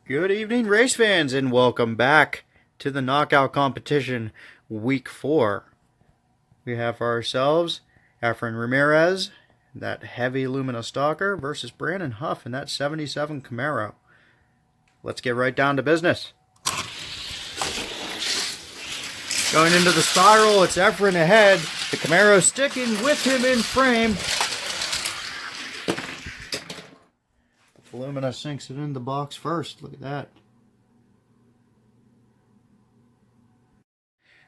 Good evening, race fans, and welcome back to the knockout competition, week 4. We have for ourselves Efren Ramirez, that heavy LUMINA stalker, versus Brandon Huff in that 77 Camaro. Let's get right down to business. Going into the spiral, it's Efren ahead. The Camaro sticking with him in frame. The LUMINA sinks it in the box first. Look at that.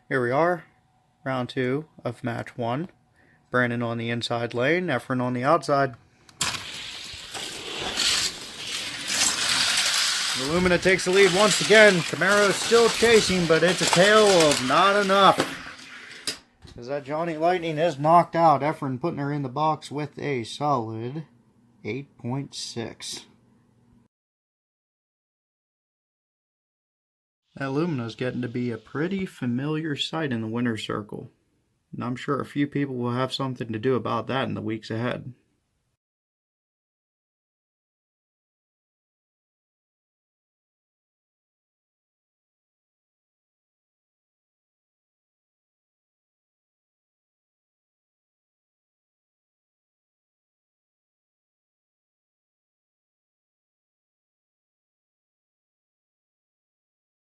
Here we are. Round 2 of match 1. Brandon on the inside lane, Efren on the outside. The LUMINA takes the lead once again. Camaro still chasing, but it's a tale of not enough. As that Johnny Lightning is knocked out, Efren putting her in the box with a solid 8.6. That LUMINA is getting to be a pretty familiar sight in the winner's circle. And I'm sure a few people will have something to do about that in the weeks ahead.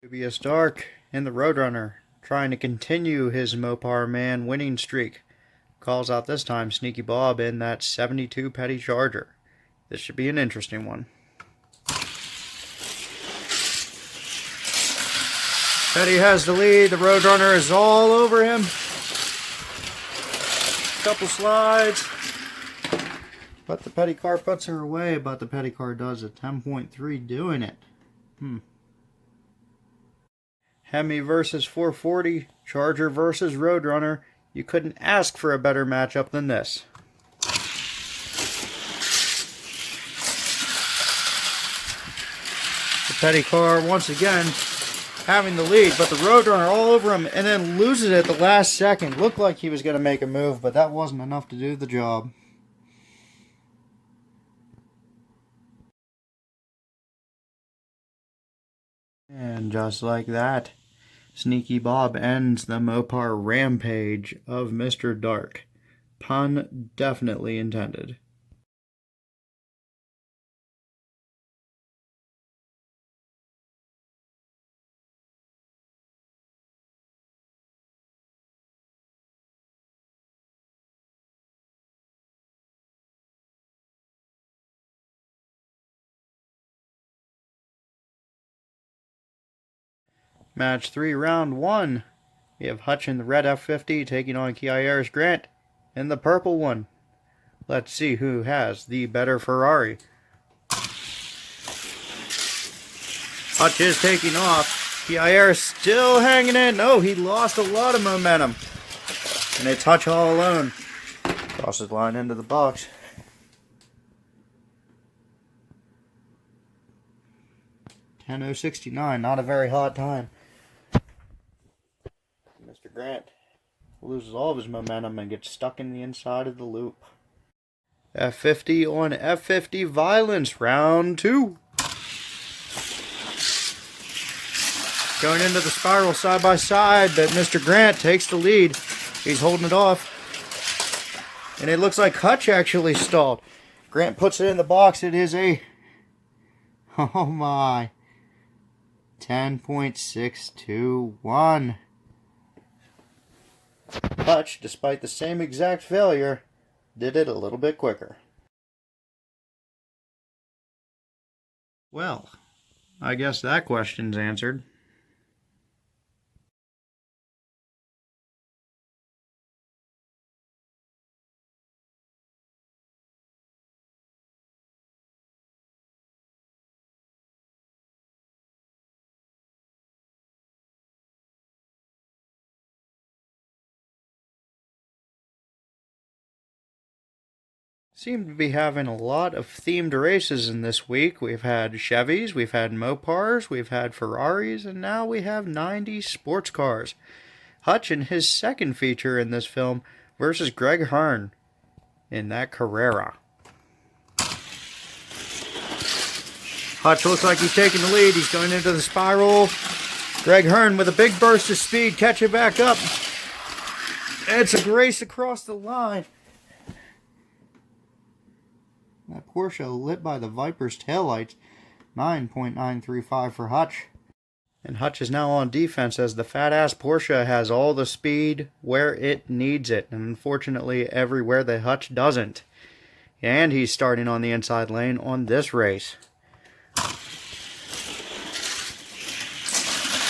Dubious Dark in the Roadrunner, trying to continue his Mopar Man winning streak. Calls out this time Sneaky Bob in that 72 Petty Charger. This should be an interesting one. Petty has the lead. The Roadrunner is all over him. Couple slides. But the Petty car puts her away, but the Petty car does a 10.3 doing it. Hemi versus 440, Charger versus Roadrunner. You couldn't ask for a better matchup than this. The Petty car once again having the lead, but the Roadrunner all over him and then loses it at the last second. Looked like he was going to make a move, but that wasn't enough to do the job. And just like that, Sneaky Bob ends the Mopar rampage of Mr. Dark. Pun definitely intended. Match 3, round 1. We have Hutch in the red F50 taking on Kiaris Grant in the purple one. Let's see who has the better Ferrari. Hutch is taking off. Kiaris still hanging in. Oh, he lost a lot of momentum. And it's Hutch all alone. Crosses line into the box. .10.069, not a very hot time. Mr. Grant loses all of his momentum and gets stuck in the inside of the loop. F50 on F50 violence, round 2. Going into the spiral side by side, but Mr. Grant takes the lead. He's holding it off. And it looks like Hutch actually stalled. Grant puts it in the box. It is a... oh my... 10.621. Hutch, despite the same exact failure, did it a little bit quicker. Well, I guess that question's answered. Seem to be having a lot of themed races in this week. We've had Chevys, we've had Mopars, we've had Ferraris, and now we have 90 sports cars. Hutch in his second feature in this film versus Greg Hearn in that Carrera. Hutch looks like he's taking the lead. He's going into the spiral. Greg Hearn with a big burst of speed, catching back up. It's a race across the line. That Porsche lit by the Viper's taillights. 9.935 for Hutch. And Hutch is now on defense as the fat-ass Porsche has all the speed where it needs it. And unfortunately, everywhere that Hutch doesn't. And he's starting on the inside lane on this race.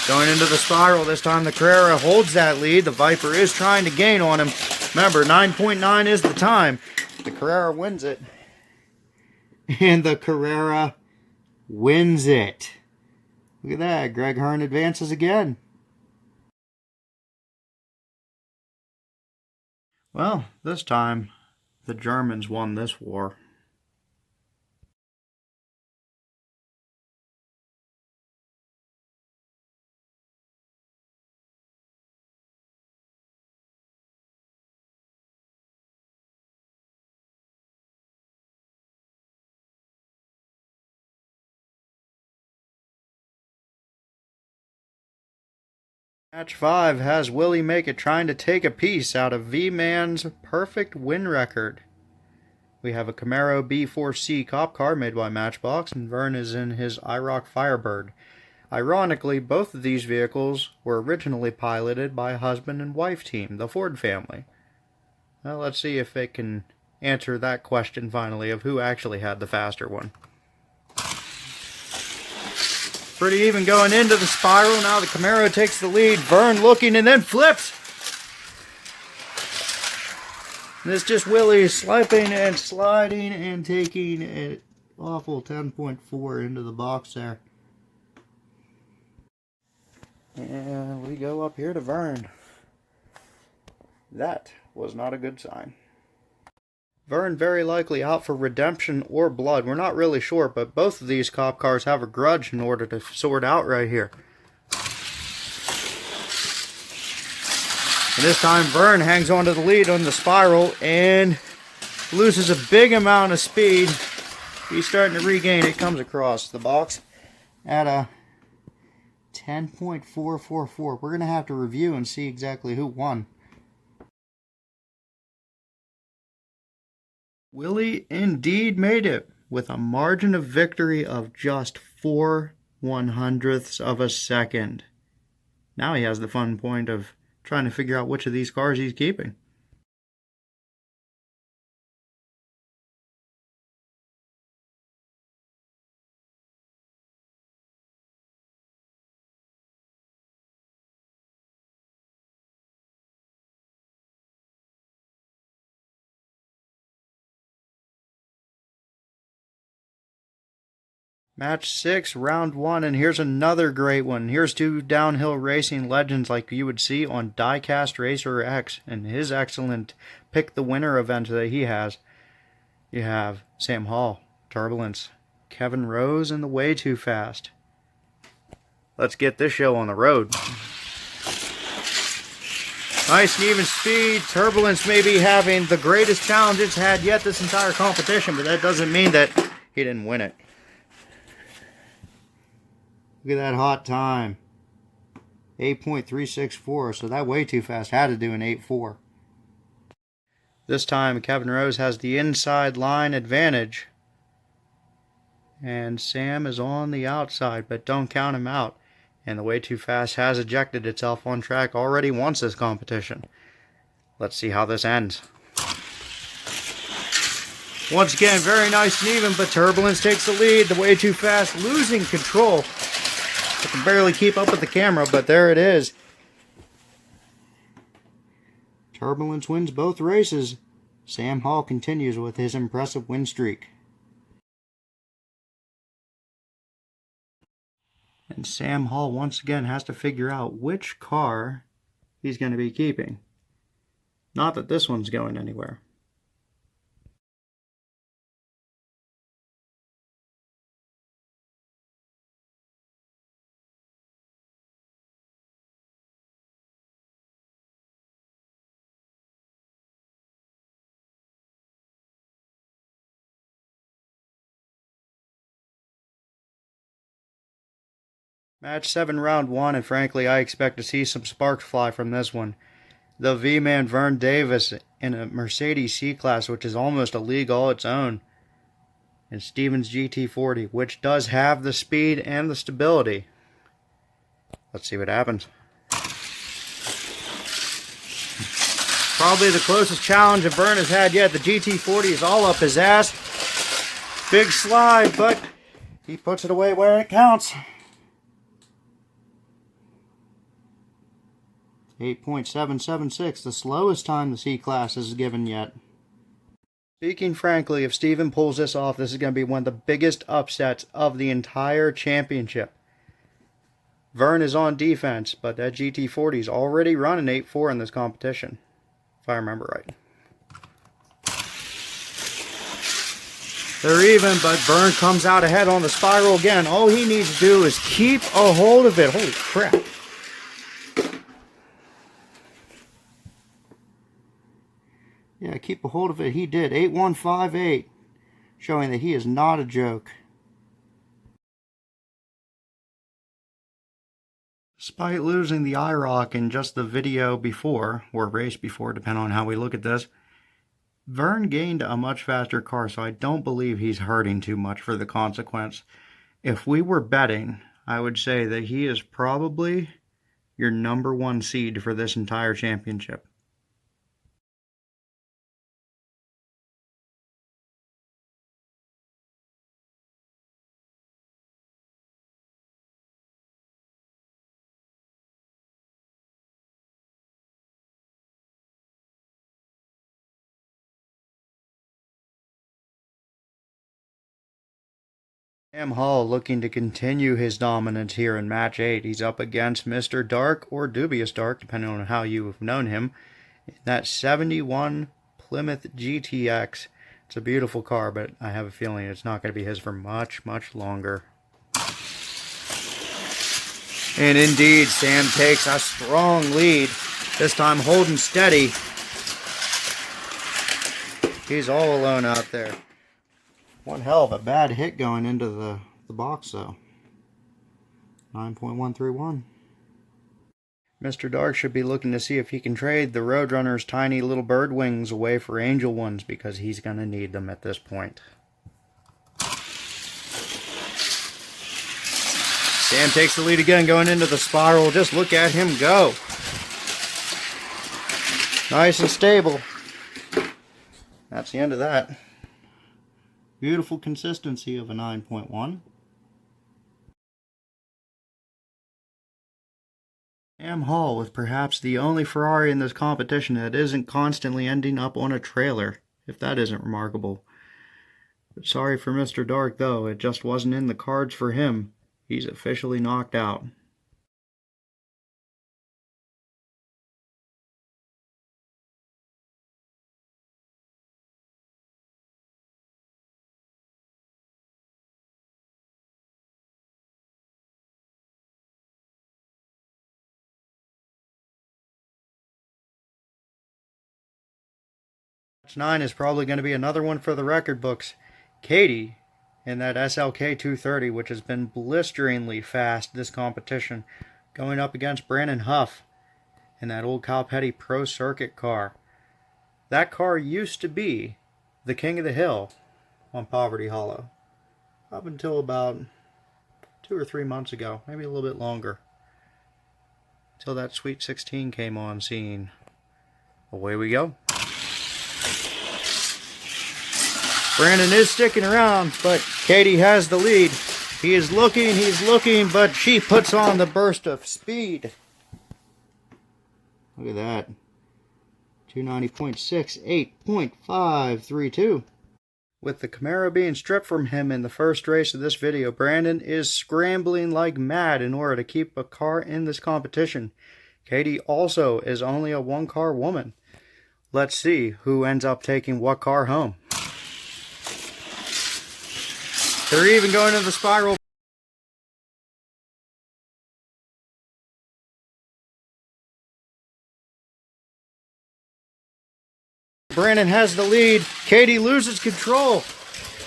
Going into the spiral, this time the Carrera holds that lead. The Viper is trying to gain on him. Remember, 9.9 is the time. The Carrera wins it. And the Carrera wins it. Look at that. Greg Hearn advances again. Well, this time, the Germans won this war. Match 5 has Willie Make It trying to take a piece out of V-Man's perfect win record. We have a CAMARO B4C cop car made by Matchbox, and Vern is in his IROC Firebird. Ironically, both of these vehicles were originally piloted by a husband and wife team, the Ford family. Well, let's see if it can answer that question finally of who actually had the faster one. Pretty even going into the spiral. Now the Camaro takes the lead. Vern looking and then flips. And it's just Willie slipping and sliding and taking an awful 10.4 into the box there. And we go up here to Vern. That was not a good sign. Vern very likely out for redemption or blood. We're not really sure, but both of these cop cars have a grudge in order to sort out right here. And this time Vern hangs on to the lead on the spiral and loses a big amount of speed. He's starting to regain it. Comes across the box at a 10.444. We're going to have to review and see exactly who won. Willie indeed made it with a margin of victory of just 4/100ths of a second. Now he has the fun point of trying to figure out which of these cars he's keeping. Match 6, round 1, and here's another great one. Here's two downhill racing legends like you would see on Diecast Racer X and his excellent Pick the Winner event that he has. You have Sam Hall, Turbulence, Kevin Rose, and the Way Too Fast. Let's get this show on the road. Nice and even speed. Turbulence may be having the greatest challenge it's had yet this entire competition, but that doesn't mean that he didn't win it. Look at that hot time. 8.364, so that Way Too Fast had to do an 8.4. This time Kevin Rose has the inside line advantage. And Sam is on the outside, but don't count him out. And the Way Too Fast has ejected itself on track already once this competition. Let's see how this ends. Once again, very nice and even, but Turbulence takes the lead. The Way Too Fast losing control. I can barely keep up with the camera, but there it is. Turbulence wins both races. Sam Hall continues with his impressive win streak. And Sam Hall once again has to figure out which car he's going to be keeping. Not that this one's going anywhere. Match 7, round 1, and frankly, I expect to see some sparks fly from this one. The V-Man Vern Davis in a Mercedes C-Class, which is almost a league all its own. And Stevens GT40, which does have the speed and the stability. Let's see what happens. Probably the closest challenge that Vern has had yet. The GT40 is all up his ass. Big slide, but he puts it away where it counts. 8.776, the slowest time the C-Class is given yet. Speaking frankly, if Steven pulls this off, this is going to be one of the biggest upsets of the entire championship. Vern is on defense, but that GT40 is already running 8.4 in this competition, if I remember right. They're even, but Vern comes out ahead on the spiral again. All he needs to do is keep a hold of it. Holy crap. Yeah, keep a hold of it. He did. 8.158, showing that he is not a joke. Despite losing the IROC in just the video before, or race before, depending on how we look at this, Vern gained a much faster car, so I don't believe he's hurting too much for the consequence. If we were betting, I would say that he is probably your #1 seed for this entire championship. Sam Hall looking to continue his dominance here in match 8. He's up against Mr. Dark, or Dubious Dark, depending on how you've known him. That 71 Plymouth GTX. It's a beautiful car, but I have a feeling it's not going to be his for much, much longer. And indeed, Sam takes a strong lead. This time holding steady. He's all alone out there. One hell of a bad hit going into the box, though. 9.131. Mr. Dark should be looking to see if he can trade the Roadrunner's tiny little bird wings away for angel ones, because he's going to need them at this point. Sam takes the lead again going into the spiral. Just look at him go. Nice and stable. That's the end of that. Beautiful consistency of a 9.1. Sam Hall with perhaps the only Ferrari in this competition that isn't constantly ending up on a trailer, if that isn't remarkable. But sorry for Mr. Dark though, it just wasn't in the cards for him. He's officially knocked out. Match 9 is probably going to be another one for the record books. Katie in that SLK 230, which has been blisteringly fast this competition, going up against Brandon Huff in that old Cal Petty Pro Circuit car. That car used to be the king of the hill on Poverty Hollow, up until about 2 or 3 months ago, maybe a little bit longer, until that Sweet 16 came on scene. Away we go. Brandon is sticking around, but Katie has the lead. He's looking, but she puts on the burst of speed. Look at that. 290.6, 8.532. With the Camaro being stripped from him in the first race of this video, Brandon is scrambling like mad in order to keep a car in this competition. Katie also is only a one-car woman. Let's see who ends up taking what car home. They're even going to the spiral. Brandon has the lead. Katie loses control.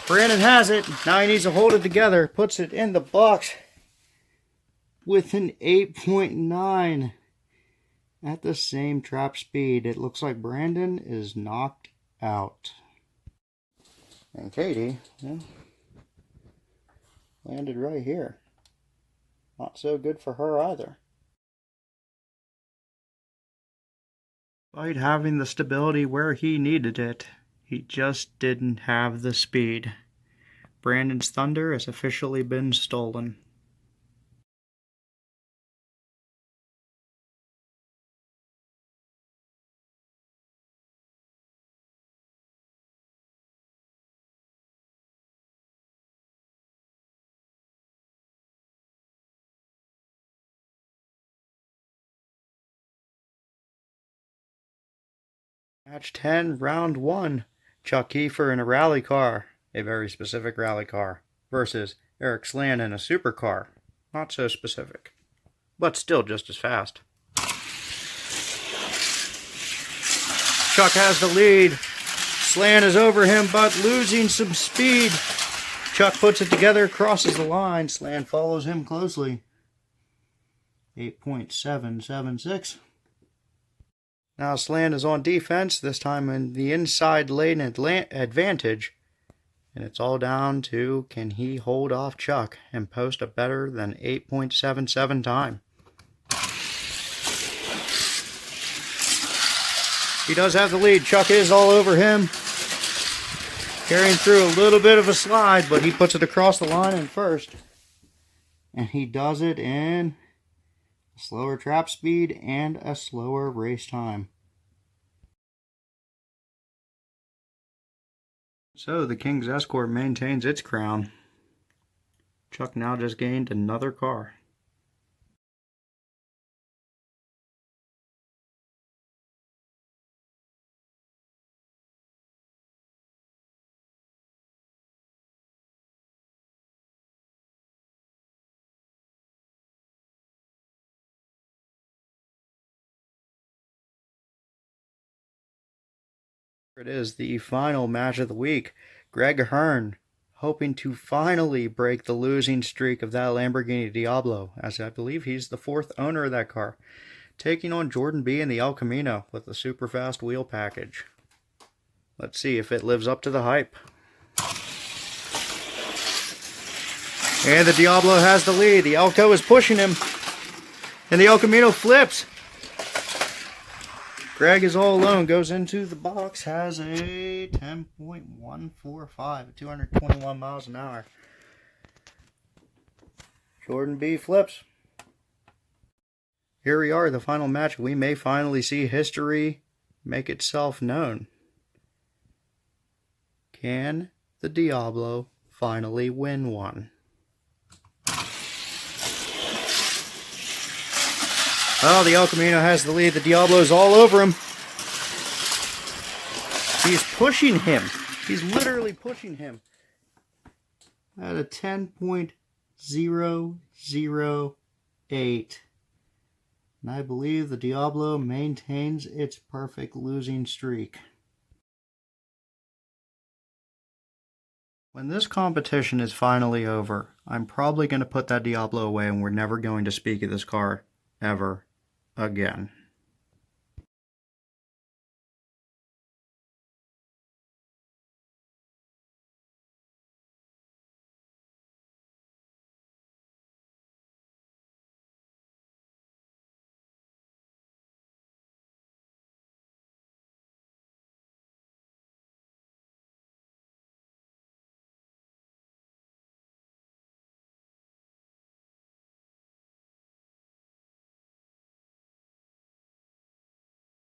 Brandon has it. Now he needs to hold it together. Puts it in the box. with an 8.9 at the same trap speed. It looks like Brandon is knocked out. And Katie, yeah, landed right here. Not so good for her either. Despite having the stability where he needed it, he just didn't have the speed. Brandon's thunder has officially been stolen. Match 10, round 1. Chuck Kiefer in a rally car, a very specific rally car, versus Eric Slan in a supercar. Not so specific, but still just as fast. Chuck has the lead. Slan is over him, but losing some speed. Chuck puts it together, crosses the line. Slan follows him closely. 8.776. Now Slan is on defense, this time in the inside lane advantage. And it's all down to, can he hold off Chuck and post a better than 8.77 time? He does have the lead. Chuck is all over him. Carrying through a little bit of a slide, but he puts it across the line in first. And he does it in a slower trap speed and a slower race time. So the King's Escort maintains its crown. Chuck now just gained another car. It is the final match of the week. Greg Hearn hoping to finally break the losing streak of that Lamborghini Diablo, as I believe he's the 4th owner of that car, taking on Jordan B in the El Camino with the super fast wheel package. Let's see if it lives up to the hype. And the Diablo has the lead. The Elco is pushing him, and the El Camino flips. Greg is all alone, goes into the box, has a 10.145 at 221 miles an hour. Jordan B flips. Here we are, the final match. We may finally see history make itself known. Can the Diablo finally win one? Oh, the El Camino has the lead. The Diablo's all over him. He's pushing him. He's literally pushing him at a 10.008. And I believe the Diablo maintains its perfect losing streak. When this competition is finally over, I'm probably going to put that Diablo away and we're never going to speak of this car ever again.